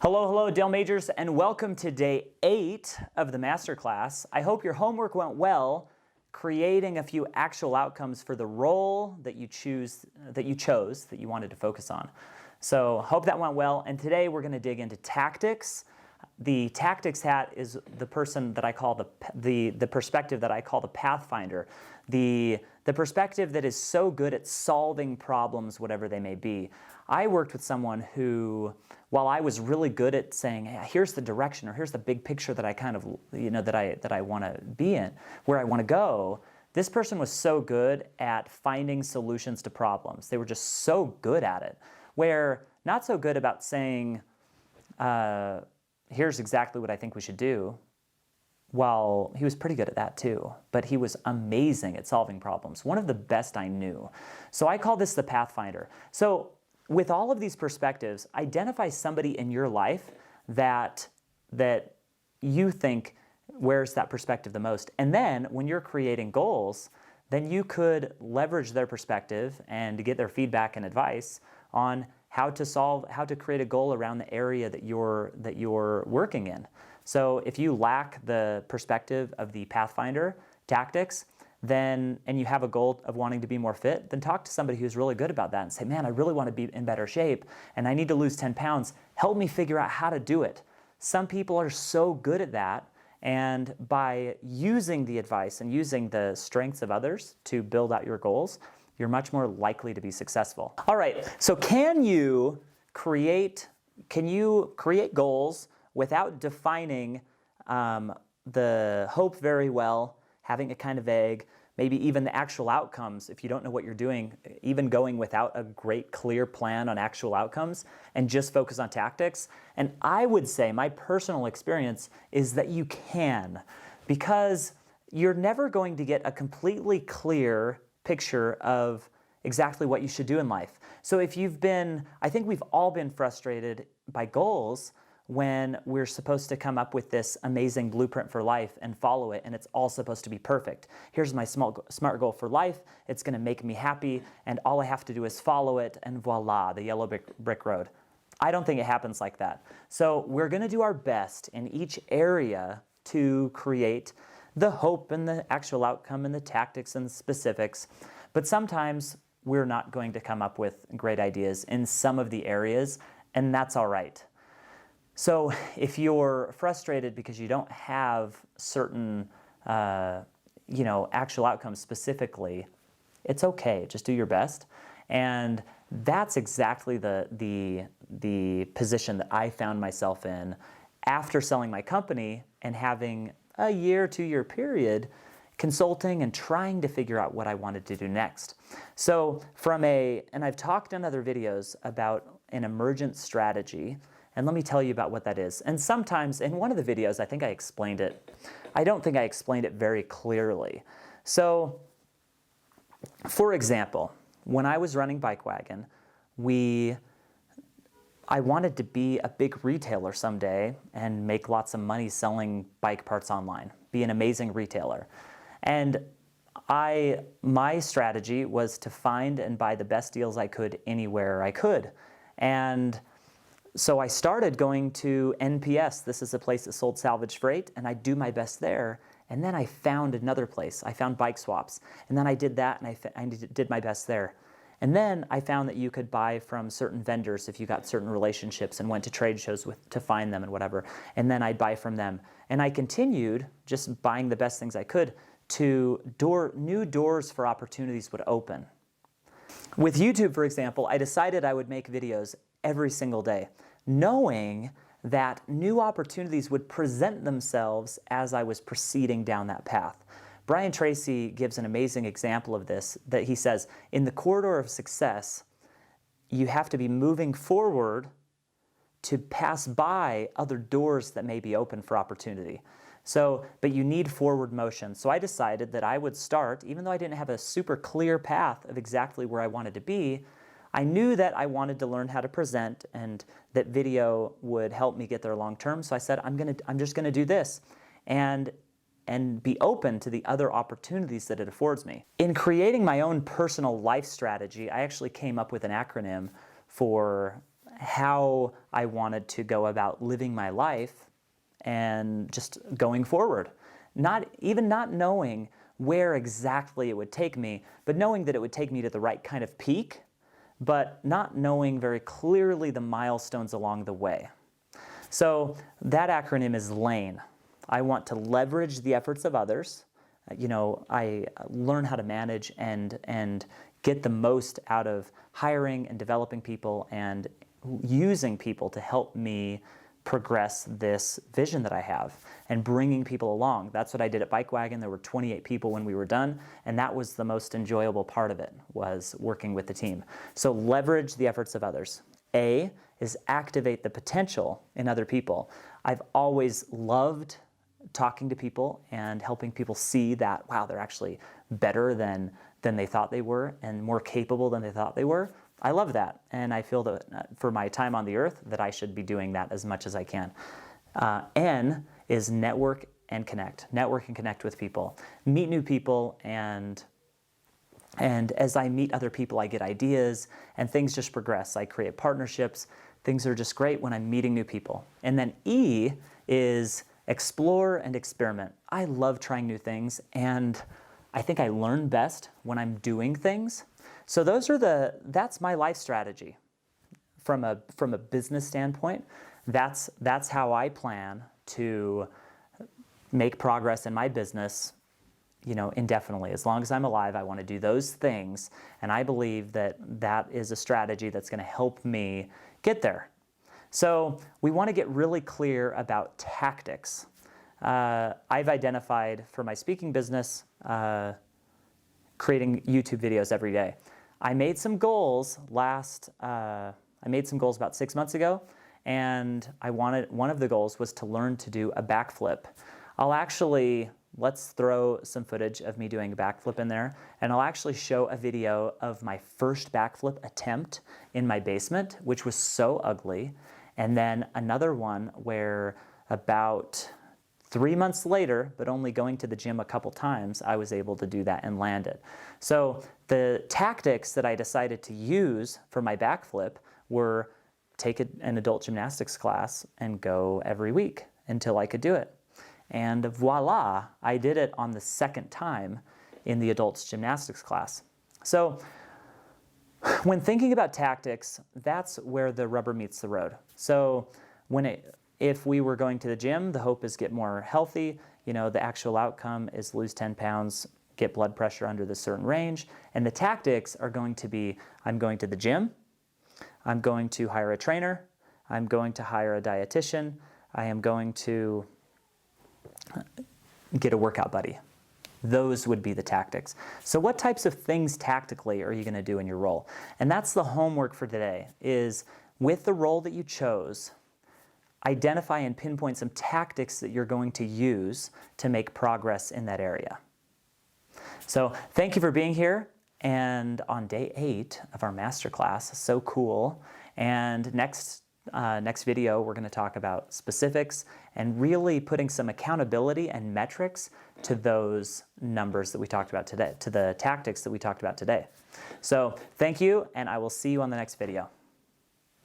Hello, Dale Majors, and welcome to day 8 of the Masterclass. I hope your homework went well, creating a few actual outcomes for the role that you chose, that you wanted to focus on. So hope that went well, and today we're going to dig into tactics. The tactics hat is the person that I call the perspective that I call the Pathfinder. The perspective that is so good at solving problems, whatever they may be. I worked with someone who, while I was really good at saying, hey, here's the direction or here's the big picture that I kind of, that I want to be in, where I want to go, this person was so good at finding solutions to problems. They were just so good at it, where not so good about saying, here's exactly what I think we should do. Well, he was pretty good at that too, but he was amazing at solving problems. One of the best I knew. So I call this the Pathfinder. So with all of these perspectives, identify somebody in your life that you think wears that perspective the most. And then when you're creating goals, then you could leverage their perspective and get their feedback and advice on how to create a goal around the area that you're working in. So if you lack the perspective of the Pathfinder tactics, and you have a goal of wanting to be more fit, then talk to somebody who's really good about that and say, man, I really want to be in better shape and I need to lose 10 pounds. Help me figure out how to do it. Some people are so good at that, and by using the advice and using the strengths of others to build out your goals, you're much more likely to be successful. All right, so can you create goals without defining the hope very well, having it kind of vague, maybe even the actual outcomes if you don't know what you're doing, even going without a great clear plan on actual outcomes and just focus on tactics? And I would say my personal experience is that you can, because you're never going to get a completely clear picture of exactly what you should do in life. So I think we've all been frustrated by goals when we're supposed to come up with this amazing blueprint for life and follow it, and it's all supposed to be perfect. Here's my smart goal for life. It's going to make me happy, and all I have to do is follow it, and voila, the yellow brick road. I don't think it happens like that. So we're going to do our best in each area to create the hope and the actual outcome and the tactics and the specifics, but sometimes we're not going to come up with great ideas in some of the areas, and that's all right. So if you're frustrated because you don't have certain actual outcomes specifically, it's okay. Just do your best. And that's exactly the position that I found myself in after selling my company and having a 2-year period consulting and trying to figure out what I wanted to do next. So and I've talked in other videos about an emergent strategy. And let me tell you about what that is. And sometimes in one of the videos, I think I explained it. I don't think I explained it very clearly. So, for example, when I was running Bike Wagon, I wanted to be a big retailer someday and make lots of money selling bike parts online, be an amazing retailer. And my strategy was to find and buy the best deals I could anywhere I could. And so I started going to NPS. This is a place that sold salvage freight, and I'd do my best there. And then I found another place. I found Bike Swaps. And then I did that, and I did my best there. And then I found that you could buy from certain vendors if you got certain relationships and went to trade shows to find them and whatever. And then I'd buy from them. And I continued just buying the best things I could to new doors for opportunities would open. With YouTube, for example, I decided I would make videos every single day, knowing that new opportunities would present themselves as I was proceeding down that path. Brian Tracy gives an amazing example of this, that he says, in the corridor of success, you have to be moving forward to pass by other doors that may be open for opportunity. But you need forward motion. So I decided that I would start, even though I didn't have a super clear path of exactly where I wanted to be, I knew that I wanted to learn how to present and that video would help me get there long term. So I said, I'm just gonna do this and be open to the other opportunities that it affords me. In creating my own personal life strategy, I actually came up with an acronym for how I wanted to go about living my life and just going forward. Not knowing where exactly it would take me, but knowing that it would take me to the right kind of peak, but not knowing very clearly the milestones along the way. So that acronym is LANE. I want to leverage the efforts of others. I learn how to manage and get the most out of hiring and developing people and using people to help me progress this vision that I have and bringing people along. That's what I did at Bike Wagon. There were 28 people when we were done, and that was the most enjoyable part of it, was working with the team. So leverage the efforts of others. A is activate the potential in other people. I've always loved talking to people and helping people see that, wow, they're actually better than they thought they were and more capable than they thought they were. I love that, and I feel that for my time on the earth that I should be doing that as much as I can. N is network and connect. Network and connect with people. Meet new people, and as I meet other people, I get ideas, and things just progress. I create partnerships. Things are just great when I'm meeting new people. And then E is explore and experiment. I love trying new things, and I think I learn best when I'm doing things. So that's my life strategy. From a business standpoint, that's how I plan to make progress in my business, indefinitely. As long as I'm alive, I want to do those things, and I believe that is a strategy that's going to help me get there. So we want to get really clear about tactics. I've identified for my speaking business, creating YouTube videos every day. I made some goals about 6 months ago, and one of the goals was to learn to do a backflip. Let's throw some footage of me doing a backflip in there, and I'll actually show a video of my first backflip attempt in my basement, which was so ugly, and then another one where about 3 months later, but only going to the gym a couple times, I was able to do that and land it. So the tactics that I decided to use for my backflip were take an adult gymnastics class and go every week until I could do it. And voila, I did it on the second time in the adults gymnastics class. So when thinking about tactics, that's where the rubber meets the road. So if we were going to the gym, the hope is get more healthy. The actual outcome is lose 10 pounds, get blood pressure under this certain range. And the tactics are going to be, I'm going to the gym, I'm going to hire a trainer, I'm going to hire a dietitian, I am going to get a workout buddy. Those would be the tactics. So what types of things tactically are you going to do in your role? And that's the homework for today, is with the role that you chose, identify and pinpoint some tactics that you're going to use to make progress in that area. So thank you for being here, and on day 8 of our masterclass, so cool. And next video, we're going to talk about specifics and really putting some accountability and metrics to those numbers that we talked about today, to the tactics that we talked about today. So thank you, and I will see you on the next video.